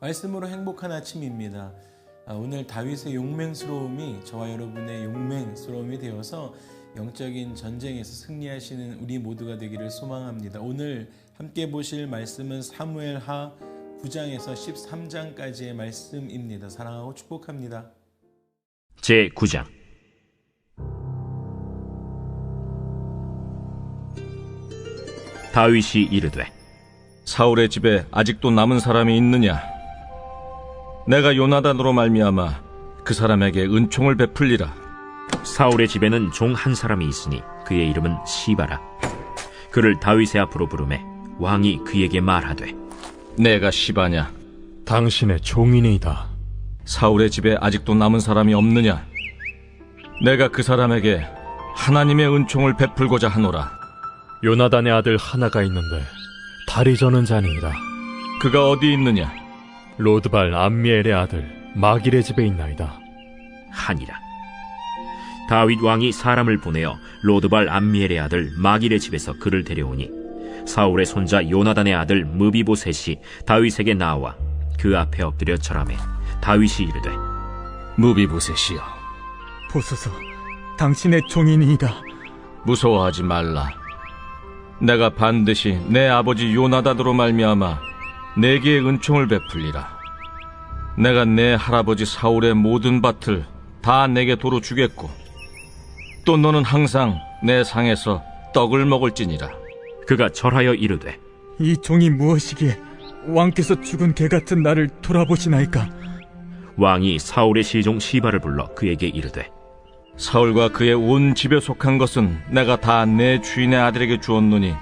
말씀으로 행복한 아침입니다. 오늘 다윗의 용맹스러움이 저와 여러분의 용맹스러움이 되어서 영적인 전쟁에서 승리하시는 우리 모두가 되기를 소망합니다. 오늘 함께 보실 말씀은 사무엘하 9장에서 13장까지의 말씀입니다. 사랑하고 축복합니다. 제9장. 다윗이 이르되, 사울의 집에 아직도 남은 사람이 있느냐? 내가 요나단으로 말미암아 그 사람에게 은총을 베풀리라. 사울의 집에는 종 한 사람이 있으니 그의 이름은 시바라. 그를 다윗의 앞으로 부르매 왕이 그에게 말하되, 내가 시바냐? 당신의 종이니이다. 사울의 집에 아직도 남은 사람이 없느냐? 내가 그 사람에게 하나님의 은총을 베풀고자 하노라. 요나단의 아들 하나가 있는데 다리 저는 자니이다. 그가 어디 있느냐? 로드발 암미엘의 아들 마길의 집에 있나이다 하니라. 다윗 왕이 사람을 보내어 로드발 암미엘의 아들 마길의 집에서 그를 데려오니 사울의 손자 요나단의 아들 무비보셋이 다윗에게 나와 그 앞에 엎드려 절하매 다윗이 이르되, 무비보셋이여, 보소서, 당신의 종이니이다. 무서워하지 말라. 내가 반드시 내 아버지 요나단으로 말미암아 내게 은총을 베풀리라. 내가 내 할아버지 사울의 모든 밭을 다 내게 도로 주겠고 또 너는 항상 내 상에서 떡을 먹을지니라. 그가 절하여 이르되, 이 종이 무엇이기에 왕께서 죽은 개 같은 나를 돌아보시나이까? 왕이 사울의 시종 시바를 불러 그에게 이르되, 사울과 그의 온 집에 속한 것은 내가 다 내 주인의 아들에게 주었노니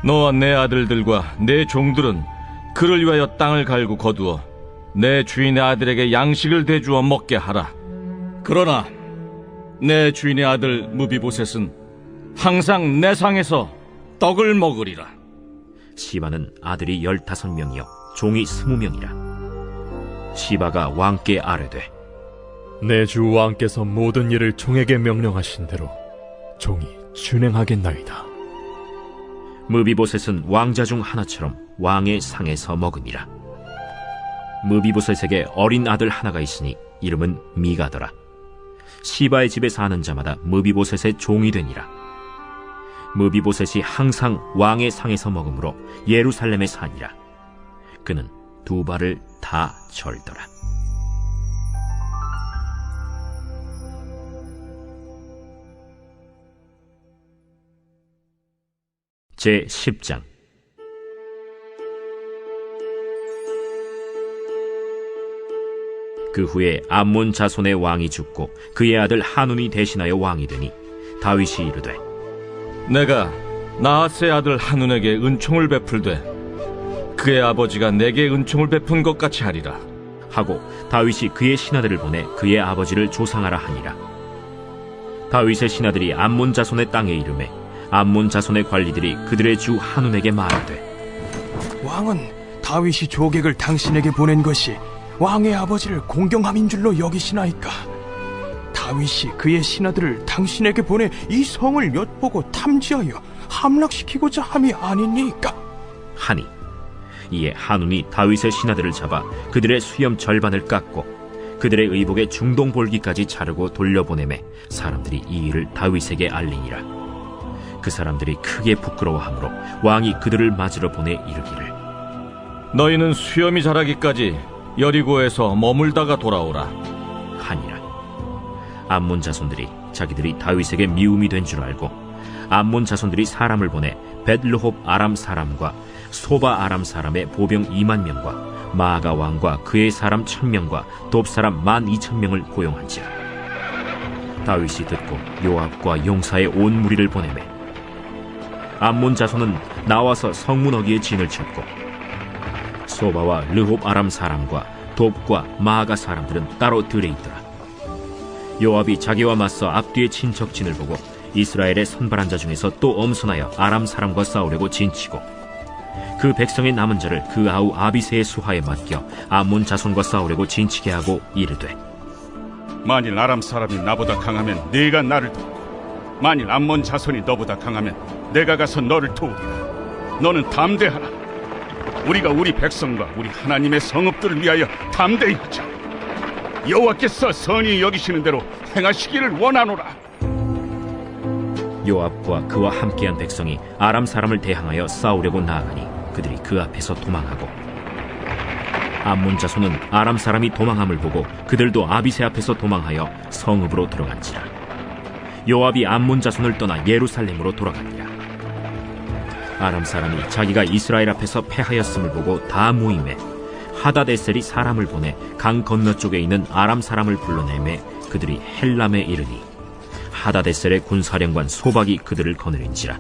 너와 내 아들들과 내 종들은 그를 위하여 땅을 갈고 거두어 내 주인의 아들에게 양식을 대주어 먹게 하라. 그러나 내 주인의 아들 무비보셋은 항상 내 상에서 떡을 먹으리라. 시바는 아들이 15명이요 종이 20명이라. 시바가 왕께 아뢰되, 내 주 왕께서 모든 일을 종에게 명령하신 대로 종이 준행하겠나이다. 무비보셋은 왕자 중 하나처럼 왕의 상에서 먹으니라. 무비보셋에게 어린 아들 하나가 있으니 이름은 미가더라. 시바의 집에 사는 자마다 무비보셋의 종이 되니라. 무비보셋이 항상 왕의 상에서 먹으므로 예루살렘에 사니라. 그는 두 발을 다 절더라. 제10장. 그 후에 암몬 자손의 왕이 죽고 그의 아들 하눈이 대신하여 왕이 되니 다윗이 이르되, 내가 나하스의 아들 하눈에게 은총을 베풀되 그의 아버지가 내게 은총을 베푼 것 같이 하리라 하고 다윗이 그의 신하들을 보내 그의 아버지를 조상하라 하니라. 다윗의 신하들이 암몬 자손의 땅에 이르매 암몬 자손의 관리들이 그들의 주 하눈에게 말하되, 왕은 다윗이 조객을 당신에게 보낸 것이 왕의 아버지를 공경함인 줄로 여기시나이까? 다윗이 그의 신하들을 당신에게 보내 이 성을 엿보고 탐지하여 함락시키고자 함이 아니니까? 하니 이에 하눈이 다윗의 신하들을 잡아 그들의 수염 절반을 깎고 그들의 의복의 중동 볼기까지 자르고 돌려보내매 사람들이 이 일을 다윗에게 알리니라. 그 사람들이 크게 부끄러워하므로 왕이 그들을 맞으러 보내 이르기를, 너희는 수염이 자라기까지 여리고에서 머물다가 돌아오라 하니라. 암몬 자손들이 자기들이 다윗에게 미움이 된 줄 알고 암몬 자손들이 사람을 보내 벳르홉 아람 사람과 소바 아람 사람의 보병 2만 명과 마아가 왕과 그의 사람 1000명과 돕 사람 12,000명을 고용한지라. 다윗이 듣고 요압과 용사의 온 무리를 보내매 암몬 자손은 나와서 성문 어귀에 진을 쳤고 소바와 르홉 아람 사람과 돕과 마아가 사람들은 따로 들에 있더라. 요압이 자기와 맞서 앞뒤에 친 적진을 보고 이스라엘의 선발한 자 중에서 또 엄선하여 아람 사람과 싸우려고 진치고 그 백성의 남은 자를 그 아우 아비새의 수하에 맡겨 암몬 자손과 싸우려고 진치게 하고 이르되, 만일 아람 사람이 나보다 강하면 네가 나를 돕고 만일 암몬 자손이 너보다 강하면 내가 가서 너를 도우리라. 너는 담대하라. 우리가 우리 백성과 우리 하나님의 성읍들을 위하여 담대히 하자. 여호와께서 선히 여기시는 대로 행하시기를 원하노라. 요압과 그와 함께한 백성이 아람 사람을 대항하여 싸우려고 나아가니 그들이 그 앞에서 도망하고, 암몬 자손은 아람 사람이 도망함을 보고 그들도 아비새 앞에서 도망하여 성읍으로 들어간지라. 요압이 암몬 자손을 떠나 예루살렘으로 돌아가니라. 아람 사람이 자기가 이스라엘 앞에서 패하였음을 보고 다 모임에 하다데셀이 사람을 보내 강 건너쪽에 있는 아람 사람을 불러내매 그들이 헬람에 이르니 하다데셀의 군사령관 소박이 그들을 거느린지라.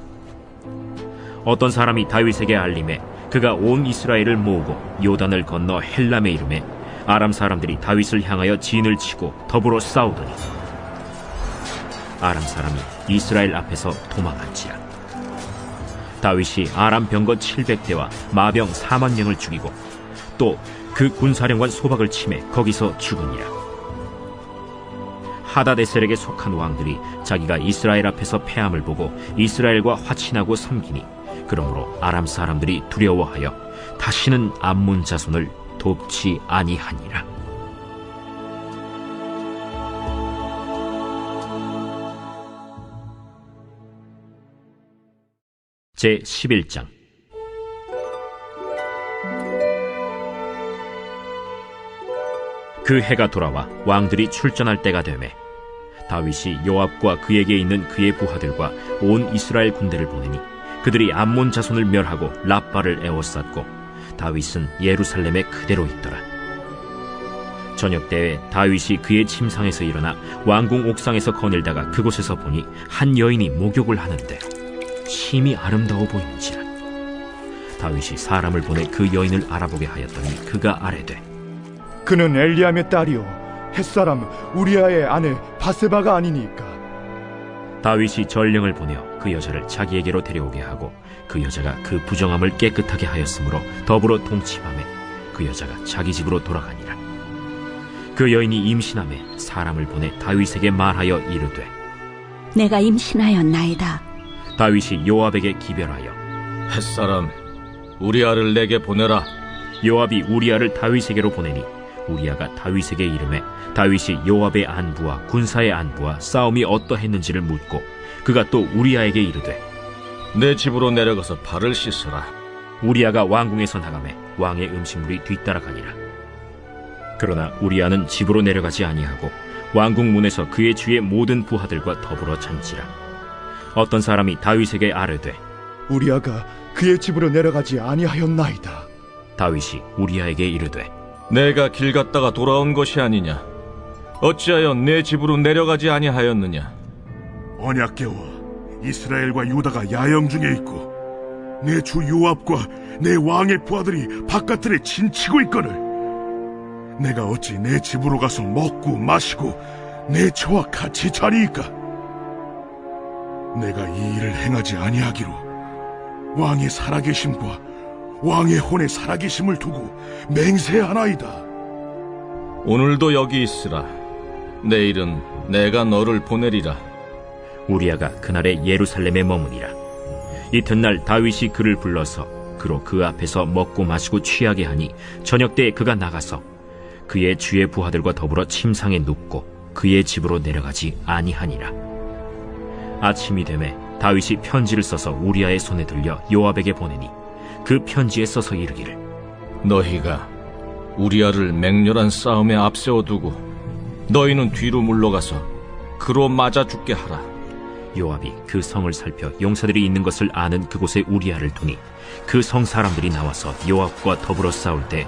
어떤 사람이 다윗에게 알림해 그가 온 이스라엘을 모으고 요단을 건너 헬람에 이르매 아람 사람들이 다윗을 향하여 진을 치고 더불어 싸우더니 아람 사람이 이스라엘 앞에서 도망한지라. 다윗이 아람 병거 700대와 마병 4만 명을 죽이고 또 그 군사령관 소박을 치매 거기서 죽으니라. 하다데셀에게 속한 왕들이 자기가 이스라엘 앞에서 패함을 보고 이스라엘과 화친하고 섬기니 그러므로 아람 사람들이 두려워하여 다시는 암몬 자손을 돕지 아니하니라. 제 11장. 그 해가 돌아와 왕들이 출전할 때가 되매 다윗이 요압과 그에게 있는 그의 부하들과 온 이스라엘 군대를 보내니 그들이 암몬 자손을 멸하고 랍바를 에워쌌고 다윗은 예루살렘에 그대로 있더라. 저녁 때에 다윗이 그의 침상에서 일어나 왕궁 옥상에서 거닐다가 그곳에서 보니 한 여인이 목욕을 하는데 심히 아름다워 보이는지라. 다윗이 사람을 보내 그 여인을 알아보게 하였더니 그가 아뢰되 그는 엘리암의 딸이요 햇사람 우리아의 아내 바세바가 아니니까. 다윗이 전령을 보내어 그 여자를 자기에게로 데려오게 하고 그 여자가 그 부정함을 깨끗하게 하였으므로 더불어 동침하매 그 여자가 자기 집으로 돌아가니라. 그 여인이 임신하매 사람을 보내 다윗에게 말하여 이르되 내가 임신하였나이다. 다윗이 요압에게 기별하여 햇사람 우리아를 내게 보내라. 요압이 우리아를 다윗에게로 보내니 우리아가 다윗에게 이르매 다윗이 요압의 안부와 군사의 안부와 싸움이 어떠했는지를 묻고 그가 또 우리아에게 이르되 내 집으로 내려가서 발을 씻으라. 우리아가 왕궁에서 나가매 왕의 음식물이 뒤따라가니라. 그러나 우리아는 집으로 내려가지 아니하고 왕궁 문에서 그의 주의 모든 부하들과 더불어 잔지라. 어떤 사람이 다윗에게 아뢰되 우리아가 그의 집으로 내려가지 아니하였나이다. 다윗이 우리아에게 이르되 내가 길 갔다가 돌아온 것이 아니냐? 어찌하여 내 집으로 내려가지 아니하였느냐? 언약궤와 이스라엘과 유다가 야영 중에 있고 내 주 요압과 내 왕의 부하들이 바깥들에 진치고 있거늘 내가 어찌 내 집으로 가서 먹고 마시고 내 처와 같이 자리이까? 내가 이 일을 행하지 아니하기로 왕의 살아계심과 왕의 혼의 살아계심을 두고 맹세하나이다. 오늘도 여기 있으라. 내일은 내가 너를 보내리라. 우리아가 그날에 예루살렘에 머무니라. 이튿날 다윗이 그를 불러서 그로 그 앞에서 먹고 마시고 취하게 하니 저녁 때에 그가 나가서 그의 주의 부하들과 더불어 침상에 눕고 그의 집으로 내려가지 아니하니라. 아침이 되매 다윗이 편지를 써서 우리아의 손에 들려 요압에게 보내니 그 편지에 써서 이르기를 너희가 우리아를 맹렬한 싸움에 앞세워두고 너희는 뒤로 물러가서 그로 맞아 죽게 하라. 요압이 그 성을 살펴 용사들이 있는 것을 아는 그곳에 우리아를 두니 그 성 사람들이 나와서 요압과 더불어 싸울 때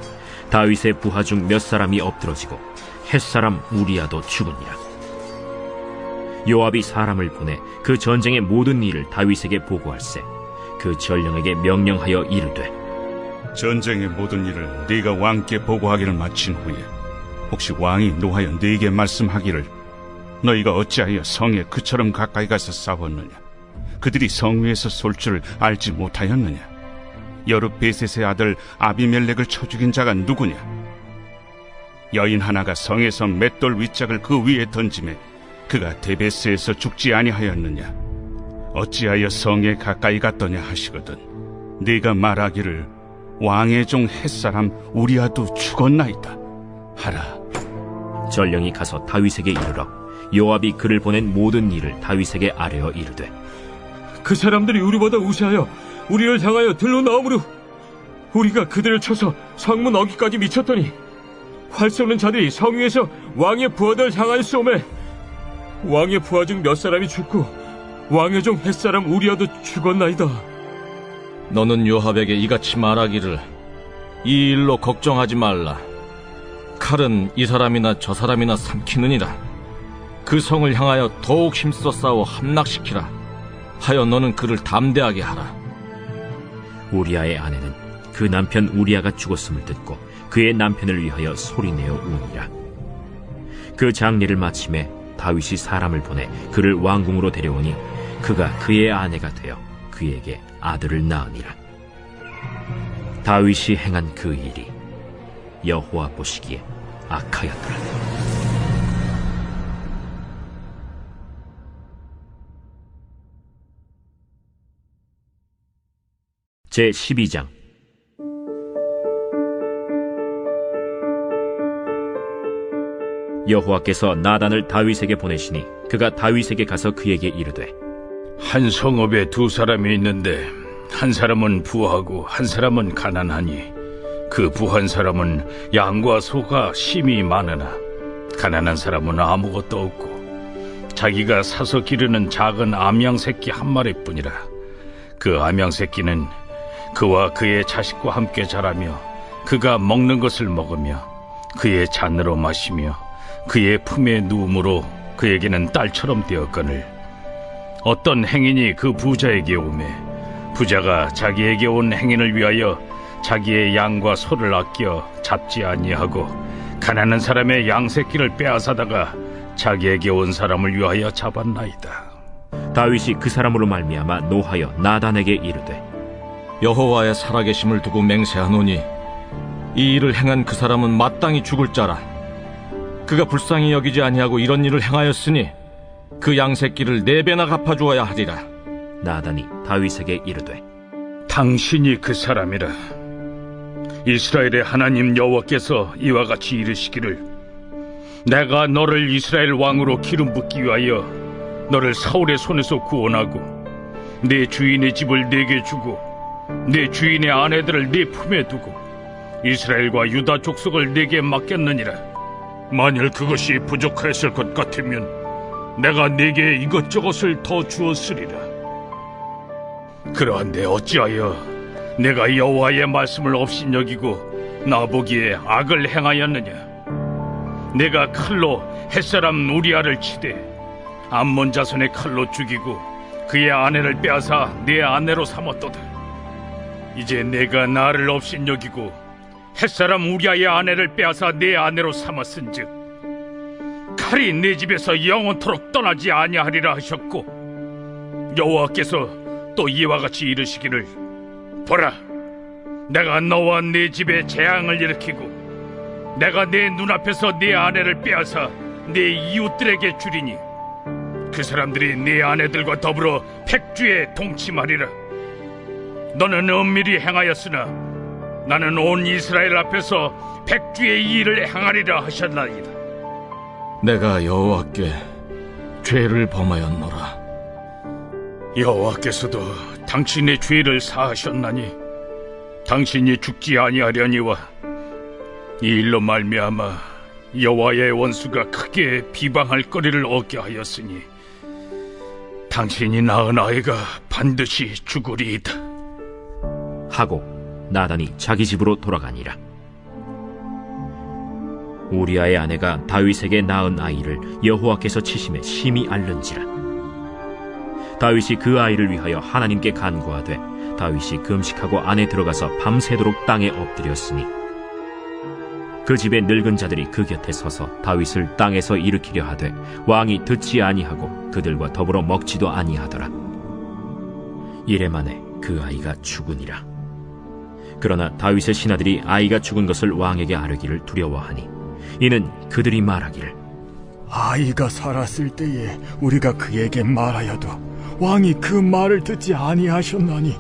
다윗의 부하 중 몇 사람이 엎드러지고 햇사람 우리아도 죽으니라. 요압이 사람을 보내 그 전쟁의 모든 일을 다윗에게 보고할세 그 전령에게 명령하여 이르되 전쟁의 모든 일을 네가 왕께 보고하기를 마친 후에 혹시 왕이 노하여 네게 말씀하기를 너희가 어찌하여 성에 그처럼 가까이 가서 싸웠느냐? 그들이 성 위에서 쏠 줄 알지 못하였느냐? 여룻베셋의 아들 아비멜렉을 쳐 죽인 자가 누구냐? 여인 하나가 성에서 맷돌 윗짝을 그 위에 던지매 그가 데베스에서 죽지 아니하였느냐? 어찌하여 성에 가까이 갔더냐 하시거든 네가 말하기를 왕의 종 햇사람 우리아도 죽었나이다 하라. 전령이 가서 다윗에게 이르러 요압이 그를 보낸 모든 일을 다윗에게 아뢰어 이르되, 그 사람들이 우리보다 우세하여 우리를 향하여 들로 나오므로 우리가 그들을 쳐서 성문 어귀까지 미쳤더니 활 쏘는 자들이 성 위에서 왕의 부하들 향하여 쏘매 왕의 부하 중 몇 사람이 죽고 왕의 종 햇사람 우리아도 죽었나이다. 너는 요압에게 이같이 말하기를, 이 일로 걱정하지 말라. 칼은 이 사람이나 저 사람이나 삼키느니라. 그 성을 향하여 더욱 힘써 싸워 함락시키라 하여 너는 그를 담대하게 하라. 우리아의 아내는 그 남편 우리아가 죽었음을 듣고 그의 남편을 위하여 소리내어 우니라. 그 장례를 마침에 다윗이 사람을 보내 그를 왕궁으로 데려오니 그가 그의 아내가 되어 그에게 아들을 낳으니라. 다윗이 행한 그 일이 여호와 보시기에 악하였더라. 제12장. 여호와께서 나단을 다윗에게 보내시니 그가 다윗에게 가서 그에게 이르되, 한 성읍에 두 사람이 있는데 한 사람은 부하고 한 사람은 가난하니 그 부한 사람은 양과 소가 심히 많으나 가난한 사람은 아무것도 없고 자기가 사서 기르는 작은 암양 새끼 한 마리뿐이라. 그 암양 새끼는 그와 그의 자식과 함께 자라며 그가 먹는 것을 먹으며 그의 잔으로 마시며 그의 품에 누움으로 그에게는 딸처럼 되었거늘 어떤 행인이 그 부자에게 오매 부자가 자기에게 온 행인을 위하여 자기의 양과 소를 아껴 잡지 아니하고 가난한 사람의 양 새끼를 빼앗아다가 자기에게 온 사람을 위하여 잡았나이다. 다윗이 그 사람으로 말미암아 노하여 나단에게 이르되, 여호와의 살아계심을 두고 맹세하노니 이 일을 행한 그 사람은 마땅히 죽을 자라. 그가 불쌍히 여기지 아니하고 이런 일을 행하였으니 그 양새끼를 4배나 갚아주어야 하리라. 나단이 다윗에게 이르되, 당신이 그 사람이라. 이스라엘의 하나님 여호와께서 이와 같이 이르시기를, 내가 너를 이스라엘 왕으로 기름 붓기 위하여 너를 사울의 손에서 구원하고 내 주인의 집을 내게 주고 내 주인의 아내들을 네 품에 두고 이스라엘과 유다 족속을 내게 맡겼느니라. 만일 그것이 부족하였을 것 같으면 내가 네게 이것저것을 더 주었으리라. 그러한데 어찌하여 내가 여호와의 말씀을 업신여기고 나보기에 악을 행하였느냐. 내가 칼로 햇사람 우리아를 치되 암몬 자손의 칼로 죽이고 그의 아내를 빼앗아 내 아내로 삼았도다. 이제 내가 나를 업신여기고 햇사람 우리아의 아내를 빼앗아 내 아내로 삼았은즉 칼이 내 집에서 영원토록 떠나지 아니하리라 하셨고, 여호와께서 또 이와 같이 이르시기를, 보라, 내가 너와 네 집에 재앙을 일으키고 내가 내 눈앞에서 네 아내를 빼앗아 네 이웃들에게 주리니 그 사람들이 네 아내들과 더불어 백주에 동침하리라. 너는 은밀히 행하였으나 나는 온 이스라엘 앞에서 백주의 이 일을 행하리라 하셨나이다. 내가 여호와께 죄를 범하였노라. 여호와께서도 당신의 죄를 사하셨나니 당신이 죽지 아니하려니와 이 일로 말미암아 여호와의 원수가 크게 비방할 거리를 얻게 하였으니 당신이 낳은 아이가 반드시 죽으리이다 하고 나단이 자기 집으로 돌아가니라. 우리아의 아내가 다윗에게 낳은 아이를 여호와께서 치심에 심히 앓는지라. 다윗이 그 아이를 위하여 하나님께 간구하되 다윗이 금식하고 안에 들어가서 밤새도록 땅에 엎드렸으니 그 집의 늙은 자들이 그 곁에 서서 다윗을 땅에서 일으키려 하되 왕이 듣지 아니하고 그들과 더불어 먹지도 아니하더라. 이래 만에 그 아이가 죽으니라. 그러나 다윗의 신하들이 아이가 죽은 것을 왕에게 아뢰기를 두려워하니 이는 그들이 말하기를, 아이가 살았을 때에 우리가 그에게 말하여도 왕이 그 말을 듣지 아니하셨나니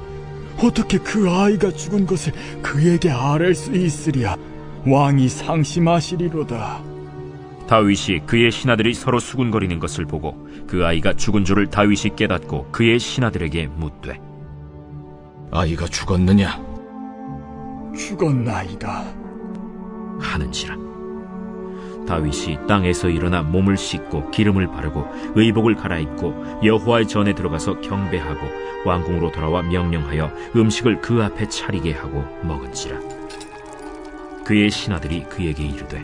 어떻게 그 아이가 죽은 것을 그에게 아뢰 수 있으랴. 왕이 상심하시리로다. 다윗이 그의 신하들이 서로 수군거리는 것을 보고 그 아이가 죽은 줄을 다윗이 깨닫고 그의 신하들에게 묻되 아이가 죽었느냐? 죽었나이다 하는지라. 다윗이 땅에서 일어나 몸을 씻고 기름을 바르고 의복을 갈아입고 여호와의 전에 들어가서 경배하고 왕궁으로 돌아와 명령하여 음식을 그 앞에 차리게 하고 먹은지라. 그의 신하들이 그에게 이르되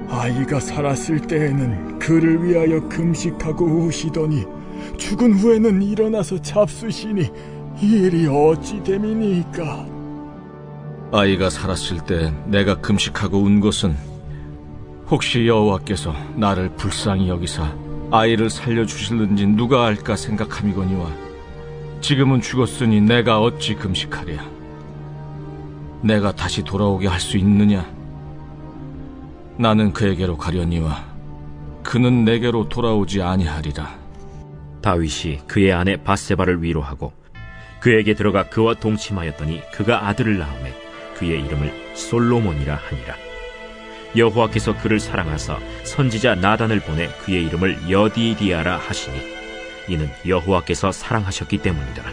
아이가 살았을 때에는 그를 위하여 금식하고 우시더니 죽은 후에는 일어나서 잡수시니 이 일이 어찌 됨이니까? 아이가 살았을 때 내가 금식하고 운 것은 혹시 여호와께서 나를 불쌍히 여기사 아이를 살려주실는지 누가 알까 생각함이거니와 지금은 죽었으니 내가 어찌 금식하랴? 내가 다시 돌아오게 할 수 있느냐? 나는 그에게로 가려니와 그는 내게로 돌아오지 아니하리라. 다윗이 그의 아내 바세바를 위로하고 그에게 들어가 그와 동침하였더니 그가 아들을 낳음에 그의 이름을 솔로몬이라 하니라. 여호와께서 그를 사랑하사 선지자 나단을 보내 그의 이름을 여디디아라 하시니 이는 여호와께서 사랑하셨기 때문이더라.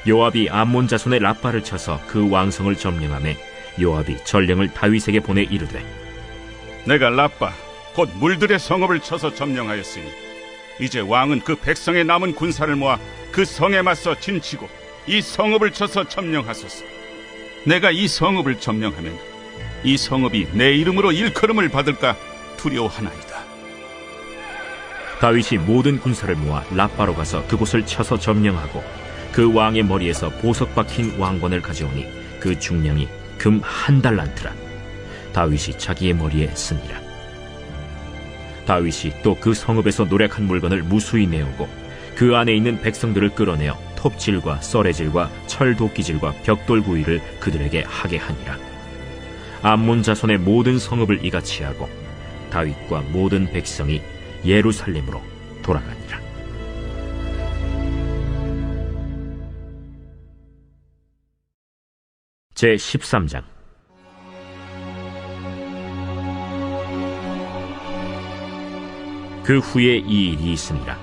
요압이 암몬 자손의 라빠를 쳐서 그 왕성을 점령하매 요압이 전령을 다윗에게 보내 이르되 내가 라빠 곧 물들의 성읍을 쳐서 점령하였으니 이제 왕은 그 백성의 남은 군사를 모아 그 성에 맞서 진치고 이 성읍을 쳐서 점령하소서. 내가 이 성읍을 점령하면 이 성읍이 내 이름으로 일컬음을 받을까 두려워하나이다. 다윗이 모든 군사를 모아 라빠로 가서 그곳을 쳐서 점령하고 그 왕의 머리에서 보석 박힌 왕관을 가져오니 그 중량이 금 1달란트라. 다윗이 자기의 머리에 쓰니라. 다윗이 또 그 성읍에서 노략한 물건을 무수히 내오고 그 안에 있는 백성들을 끌어내어 톱질과 썰애질과 철도끼질과 벽돌구이를 그들에게 하게 하니라. 암몬 자손의 모든 성읍을 이같이 하고 다윗과 모든 백성이 예루살렘으로 돌아가니라. 제 13장. 그 후에 이 일이 있으니라.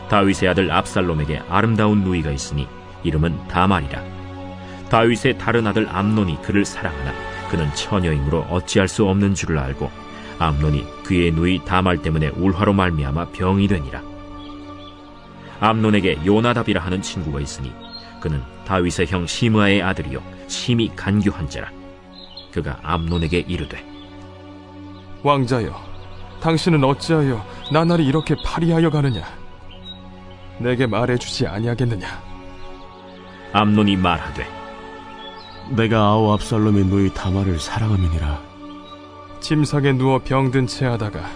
다윗의 아들 압살롬에게 아름다운 누이가 있으니 이름은 다말이라. 다윗의 다른 아들 암논이 그를 사랑하나 그는 처녀이므로 어찌할 수 없는 줄을 알고 암논이 그의 누이 다말 때문에 울화로 말미암아 병이 되니라. 암논에게 요나답이라 하는 친구가 있으니 그는 다윗의 형 시므아의 아들이요 심히 간교한 자라. 그가 암논에게 이르되 왕자여, 당신은 어찌하여 나날이 이렇게 파리하여 가느냐? 내게 말해주지 아니하겠느냐? 암논이 말하되 내가 아우 압살롬의 누이 다말을 사랑함이니라. 침상에 누워 병든 채 하다가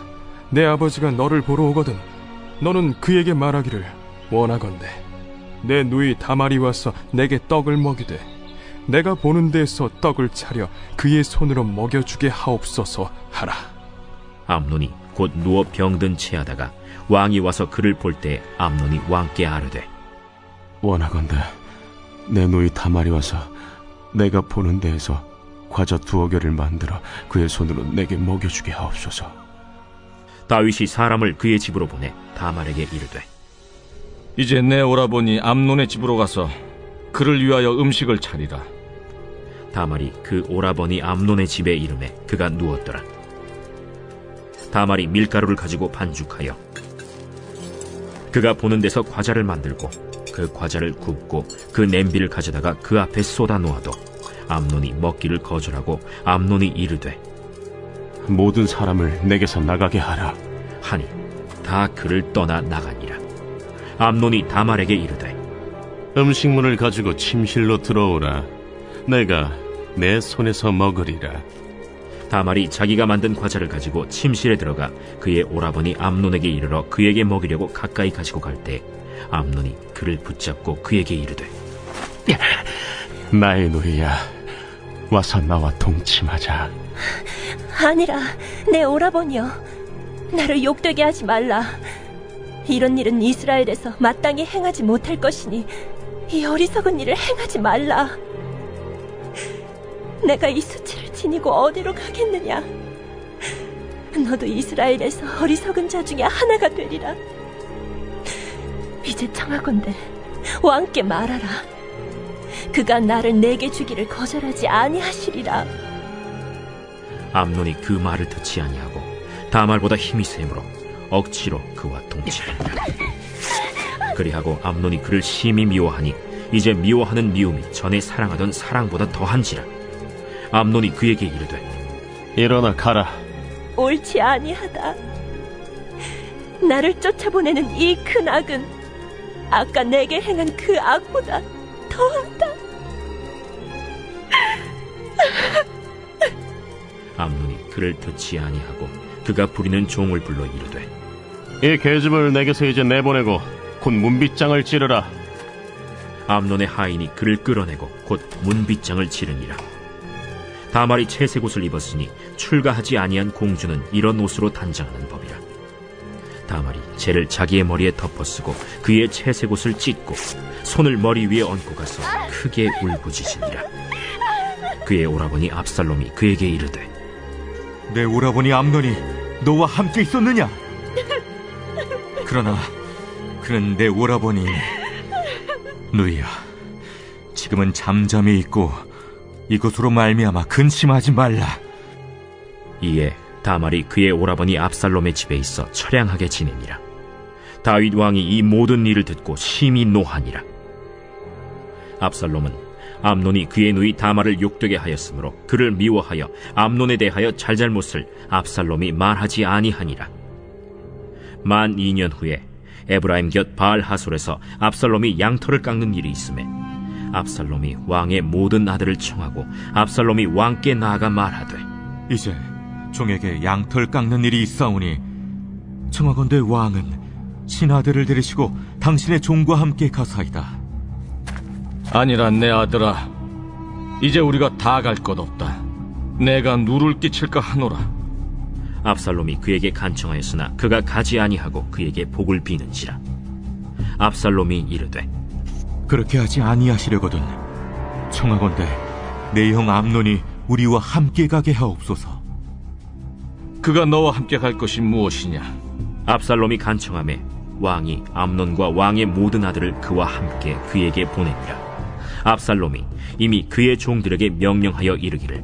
내 아버지가 너를 보러 오거든 너는 그에게 말하기를 원하건대 내 누이 다말이 와서 내게 떡을 먹이되 내가 보는 데에서 떡을 차려 그의 손으로 먹여주게 하옵소서 하라. 암논이 곧 누워 병든 채 하다가 왕이 와서 그를 볼 때 암논이 왕께 아뢰되 원하건대 내 누이 다말이 와서 내가 보는 데에서 과자 2어개를 만들어 그의 손으로 내게 먹여주게 하옵소서. 다윗이 사람을 그의 집으로 보내 다말에게 이르되 이제 내 오라버니 암논의 집으로 가서 그를 위하여 음식을 차리라. 다말이 그 오라버니 암논의 집에 이르매 그가 누웠더라. 다말이 밀가루를 가지고 반죽하여 그가 보는 데서 과자를 만들고 그 과자를 굽고 그 냄비를 가져다가 그 앞에 쏟아 놓아도 암논이 먹기를 거절하고 암논이 이르되 모든 사람을 내게서 나가게 하라 하니 다 그를 떠나 나가니라. 암논이 다말에게 이르되 음식물을 가지고 침실로 들어오라. 내가 내 손에서 먹으리라. 다말이 자기가 만든 과자를 가지고 침실에 들어가 그의 오라버니 암논에게 이르러 그에게 먹이려고 가까이 가지고 갈 때 암논이 그를 붙잡고 그에게 이르되 나의 누이야, 와서 나와 동침하자. 아니라 내 오라버니여, 나를 욕되게 하지 말라. 이런 일은 이스라엘에서 마땅히 행하지 못할 것이니 이 어리석은 일을 행하지 말라. 내가 이 수치를 지니고 어디로 가겠느냐? 너도 이스라엘에서 어리석은 자 중에 하나가 되리라. 이제 청하건대 왕께 말하라. 그가 나를 내게 주기를 거절하지 아니하시리라. 암논이 그 말을 듣지 아니하고 다말보다 힘이 세므로 억지로 그와 동침하니라. 그리하고 암논이 그를 심히 미워하니 이제 미워하는 미움이 전에 사랑하던 사랑보다 더한지라. 암논이 그에게 이르되 일어나 가라. 옳지 아니하다. 나를 쫓아보내는 이 큰 악은 아까 내게 행한 그 악보다 더하다. 암논이 그를 듣지 아니하고 그가 부리는 종을 불러 이르되 이 계집을 내게서 이제 내보내고 곧 문빗장을 찌르라. 암논의 하인이 그를 끌어내고 곧 문빗장을 치르니라. 다말이 채색 옷을 입었으니 출가하지 아니한 공주는 이런 옷으로 단장하는 법이라. 다말이 재를 자기의 머리에 덮어쓰고 그의 채색 옷을 찢고 손을 머리 위에 얹고 가서 크게 울부짖으니라. 그의 오라버니 압살롬이 그에게 이르되 내 오라버니 암논이 너와 함께 있었느냐? 그러나 그는 내 오라버니. 누이야, 지금은 잠잠히 있고 이것으로 말미암아 근심하지 말라. 이에 다말이 그의 오라버니 압살롬의 집에 있어 처량하게 지내니라. 다윗 왕이 이 모든 일을 듣고 심히 노하니라. 압살롬은 암논이 그의 누이 다말을 욕되게 하였으므로 그를 미워하여 암논에 대하여 잘잘못을 압살롬이 말하지 아니하니라. 만 2년 후에 에브라임 곁 바알 하솔에서 압살롬이 양털을 깎는 일이 있음에 압살롬이 왕의 모든 아들을 청하고 압살롬이 왕께 나아가 말하되 이제 종에게 양털 깎는 일이 있사오니 청하건대 왕은 신하들을 데리시고 당신의 종과 함께 가사이다. 아니라 내 아들아, 이제 우리가 다 갈 것 없다. 내가 누를 끼칠까 하노라. 압살롬이 그에게 간청하였으나 그가 가지 아니하고 그에게 복을 비는지라. 압살롬이 이르되 그렇게 하지 아니하시려거든 청하건대 내 형 암논이 우리와 함께 가게 하옵소서. 그가 너와 함께 갈 것이 무엇이냐? 압살롬이 간청하매 왕이 암논과 왕의 모든 아들을 그와 함께 그에게 보내니라. 압살롬이 이미 그의 종들에게 명령하여 이르기를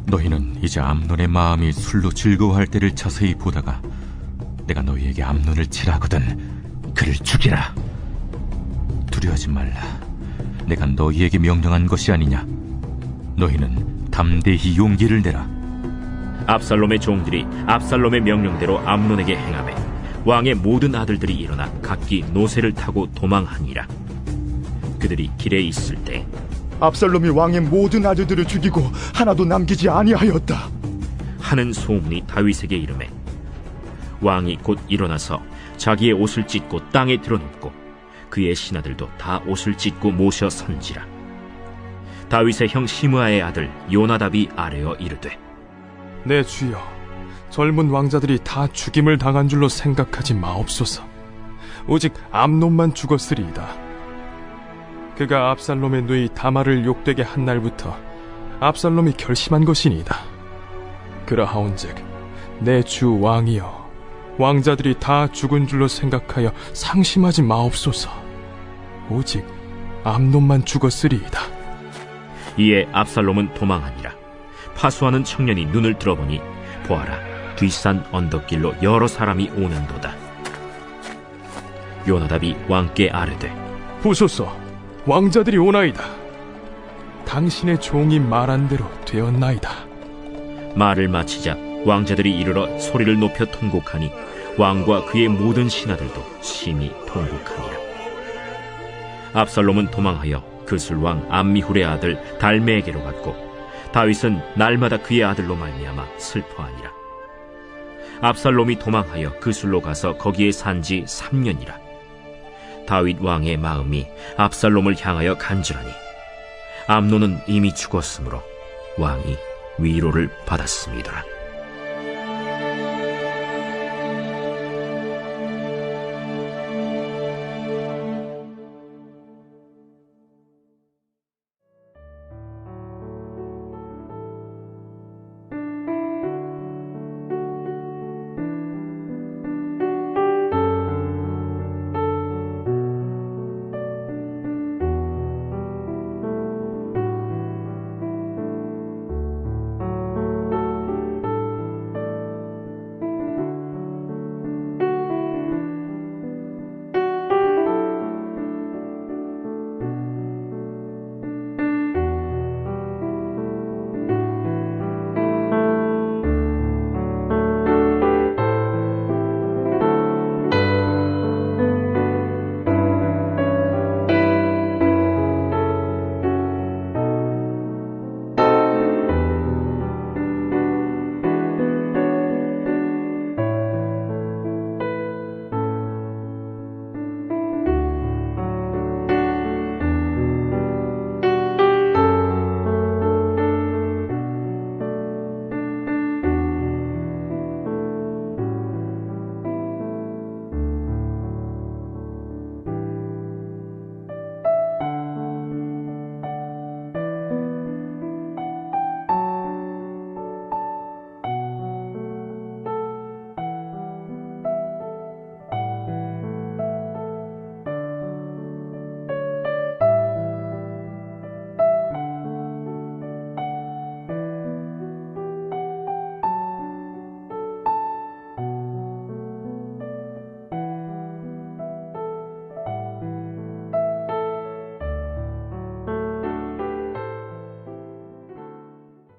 너희는 이제 암논의 마음이 술로 즐거워할 때를 자세히 보다가 내가 너희에게 암논을 칠하거든 그를 죽이라. 두려워하지 말라. 내가 너희에게 명령한 것이 아니냐. 너희는 담대히 용기를 내라. 압살롬의 종들이 압살롬의 명령대로 암논에게 행하매 왕의 모든 아들들이 일어나 각기 노새를 타고 도망하니라. 그들이 길에 있을 때 압살롬이 왕의 모든 아들들을 죽이고 하나도 남기지 아니하였다 하는 소문이 다윗에게 이르매 왕이 곧 일어나서 자기의 옷을 찢고 땅에 드러눕고 그의 신하들도 다 옷을 찢고 모셔 선지라. 다윗의 형 시므아의 아들 요나답이 아뢰어 이르되 내 주여, 젊은 왕자들이 다 죽임을 당한 줄로 생각하지 마옵소서. 오직 암논만 죽었으리이다. 그가 압살롬의 누이 다말을 욕되게 한 날부터 압살롬이 결심한 것이니이다. 그러하온즉 내 주 왕이여, 왕자들이 다 죽은 줄로 생각하여 상심하지 마옵소서. 오직 암논만 죽었으리이다. 이에 압살롬은 도망하니라. 파수하는 청년이 눈을 들어보니 보아라, 뒷산 언덕길로 여러 사람이 오는도다. 요나답이 왕께 아뢰되 보소서, 왕자들이 오나이다. 당신의 종이 말한 대로 되었나이다. 말을 마치자 왕자들이 이르러 소리를 높여 통곡하니 왕과 그의 모든 신하들도 심히 통곡하니라. 압살롬은 도망하여 그술왕 암미훌의 아들 달메에게로 갔고 다윗은 날마다 그의 아들로 말미암아 슬퍼하니라. 압살롬이 도망하여 그술로 가서 거기에 산지 3년이라. 다윗 왕의 마음이 압살롬을 향하여 간절하니 암논은 이미 죽었으므로 왕이 위로를 받았음이더라.